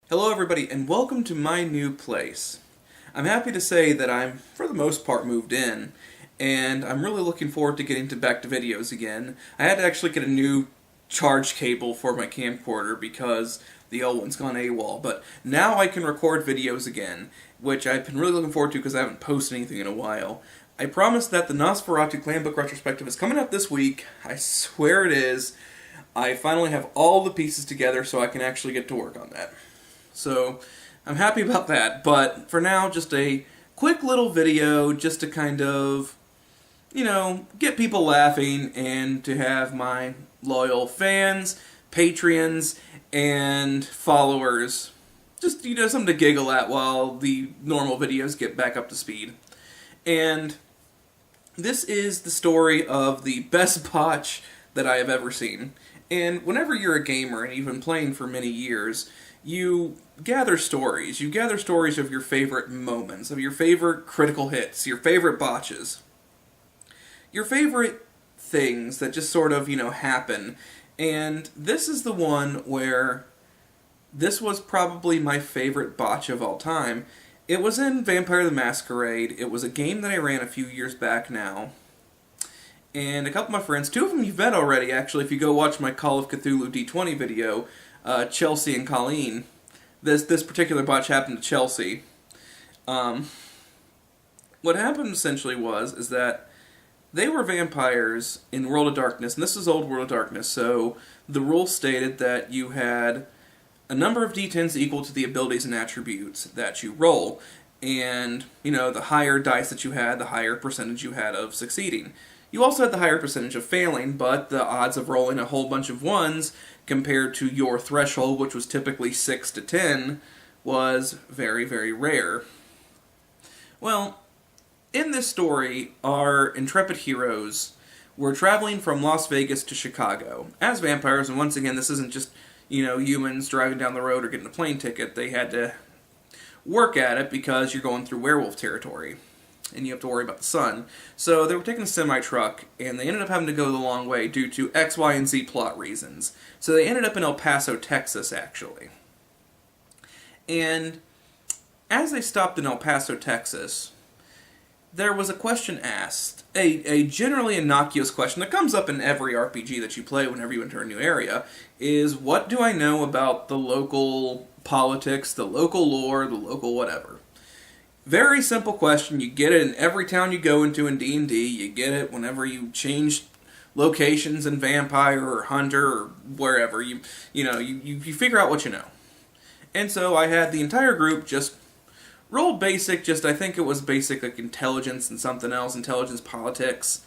Hello everybody, and welcome to my new place. I'm happy to say that I'm, for the most part, moved in, and I'm really looking forward to getting back to videos again. I had to actually get a new charge cable for my camcorder because the old one's gone AWOL, but now I can record videos again, which I've been really looking forward to because I haven't posted anything in a while. I promise that the Nosferatu Clanbook Retrospective is coming up this week. I swear it is. I finally have all the pieces together so I can actually get to work on that. So, I'm happy about that, but for now, just a quick little video just to kind of, get people laughing and to have my loyal fans, Patreons, and followers just, something to giggle at while the normal videos get back up to speed. And this is the story of the best botch that I have ever seen. And whenever you're a gamer and you've been playing for many years, you gather stories. You gather stories of your favorite moments, of your favorite critical hits, your favorite botches. Your favorite things that just sort of, happen. And this is the one where this was probably my favorite botch of all time. It was in Vampire the Masquerade. It was a game that I ran a few years back now. And a couple of my friends, two of them you've met already, actually, if you go watch my Call of Cthulhu D20 video, Chelsea and Colleen. This particular botch happened to Chelsea. What happened essentially is that they were vampires in World of Darkness, and this is old World of Darkness, so the rule stated that you had a number of d10s equal to the abilities and attributes that you roll, and, the higher dice that you had, the higher percentage you had of succeeding. You also had the higher percentage of failing, but the odds of rolling a whole bunch of ones compared to your threshold, which was typically 6 to 10, was very, very rare. Well, in this story, our intrepid heroes were traveling from Las Vegas to Chicago as vampires, and once again, this isn't just, humans driving down the road or getting a plane ticket. They had to work at it because you're going through werewolf territory, and you have to worry about the sun. So they were taking a semi-truck, and they ended up having to go the long way due to X, Y, and Z plot reasons. So they ended up in El Paso, Texas, actually. And as they stopped in El Paso, Texas, there was a question asked, a generally innocuous question that comes up in every RPG that you play whenever you enter a new area, is what do I know about the local politics, the local lore, the local whatever? Very simple question. You get it in every town you go into in D&D. You get it whenever you change locations in Vampire or Hunter or wherever. You figure out what you know. And so I had the entire group just roll basic, I think it was basic like intelligence and something else, intelligence politics,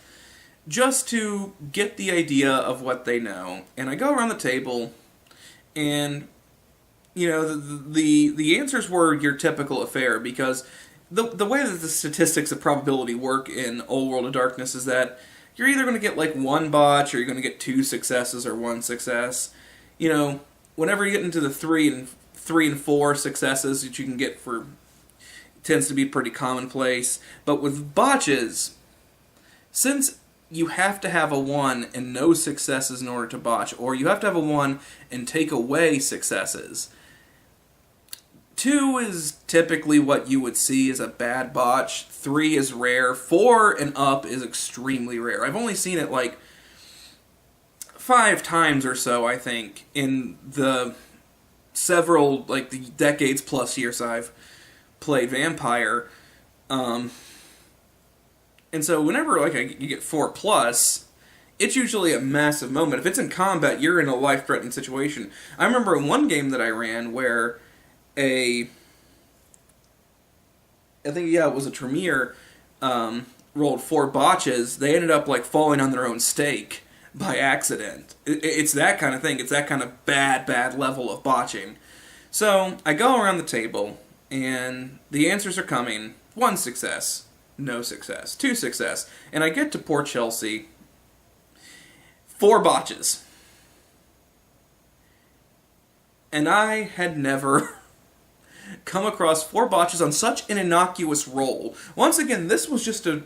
just to get the idea of what they know. And I go around the table, and the answers were your typical affair, because the way that the statistics of probability work in Old World of Darkness is that you're either going to get like one botch, or you're going to get 2 successes or 1 success. Whenever you get into the 3 and 4 successes that you can get for, tends to be pretty commonplace. But with botches, since you have to have a 1 and no successes in order to botch, or you have to have a 1 and take away successes, 2 is typically what you would see as a bad botch, 3 is rare, 4 and up is extremely rare. I've only seen it like 5 times or so, I think, in the several, like the decades plus years I've played Vampire. And so whenever you get 4 plus, it's usually a massive moment. If it's in combat, you're in a life-threatening situation. I remember in one game that I ran where it was a Tremere, rolled 4 botches. They ended up falling on their own stake by accident. It's that kind of thing. It's that kind of bad level of botching. So I go around the table, and the answers are coming. 1 success, no success. 2 success. And I get to poor Chelsea. 4 botches. And I had never come across 4 botches on such an innocuous roll. Once again, this was just a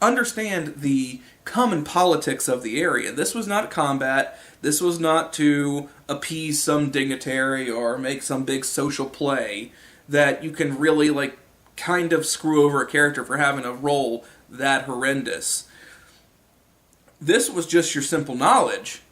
understand the common politics of the area. This was not combat. This was not to appease some dignitary or make some big social play that you can really, like, kind of screw over a character for having a role that horrendous. This was just your simple knowledge.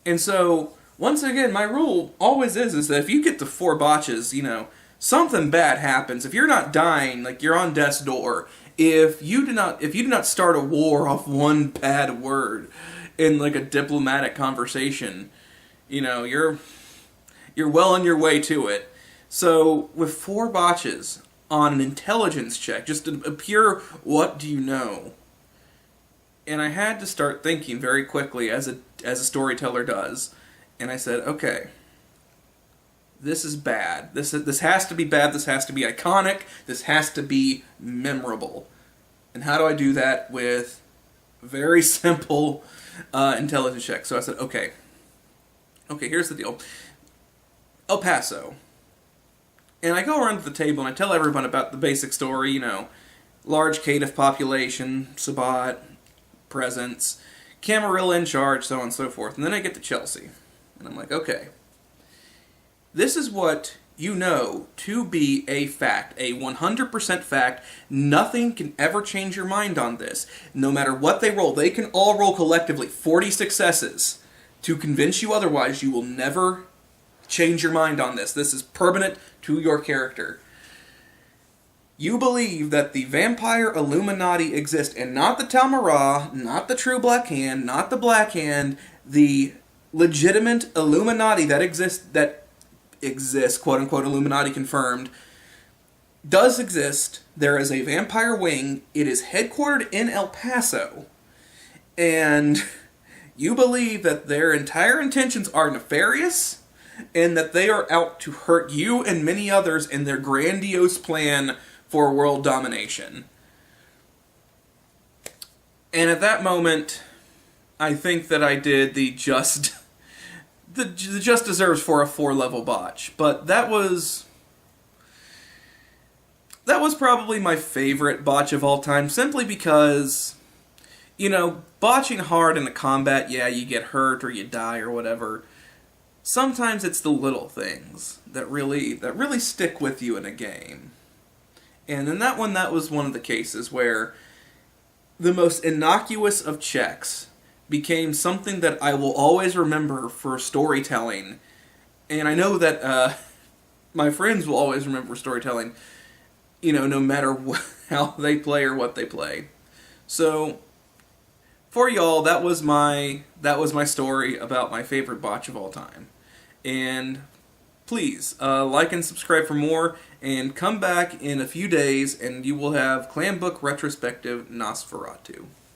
And so, once again, my rule always is that if you get to 4 botches, you know, something bad happens. If you're not dying, like, you're on death's door. If you do not start a war off one bad word in, like, a diplomatic conversation, you know, you're well on your way to it. So, with 4 botches on an intelligence check, just a pure what do you know, and I had to start thinking very quickly, as a storyteller does, and I said, okay, this is bad. This has to be bad. This has to be iconic. This has to be memorable. And how do I do that with very simple intelligence check? So I said, okay, here's the deal. El Paso. And I go around to the table and I tell everyone about the basic story, you know, large caitiff population, Sabat, presence, Camarilla in charge, so on and so forth. And then I get to Chelsea. And I'm like, okay, this is what you know to be a fact, a 100% fact. Nothing can ever change your mind on this. No matter what they roll, they can all roll collectively 40 successes to convince you otherwise. You will never change your mind on this. This is permanent to your character. You believe that the vampire Illuminati exist, and not the Talmara, not the True Black Hand, not the Black Hand, the legitimate Illuminati that exists, quote-unquote Illuminati confirmed, does exist. There is a vampire wing. It is headquartered in El Paso. And you believe that their entire intentions are nefarious, and that they are out to hurt you and many others in their grandiose plan for world domination. And at that moment, I think that I did the just deserves for a 4-level botch. But that was probably my favorite botch of all time, simply because, you know, botching hard in a combat, yeah, you get hurt or you die or whatever. Sometimes it's the little things that really stick with you in a game. And in that one, that was one of the cases where the most innocuous of checks became something that I will always remember for storytelling. And I know that my friends will always remember storytelling, you know, no matter how they play or what they play. So, for y'all, that was my story about my favorite botch of all time. And please, like and subscribe for more, and come back in a few days and you will have Clanbook Retrospective Nosferatu.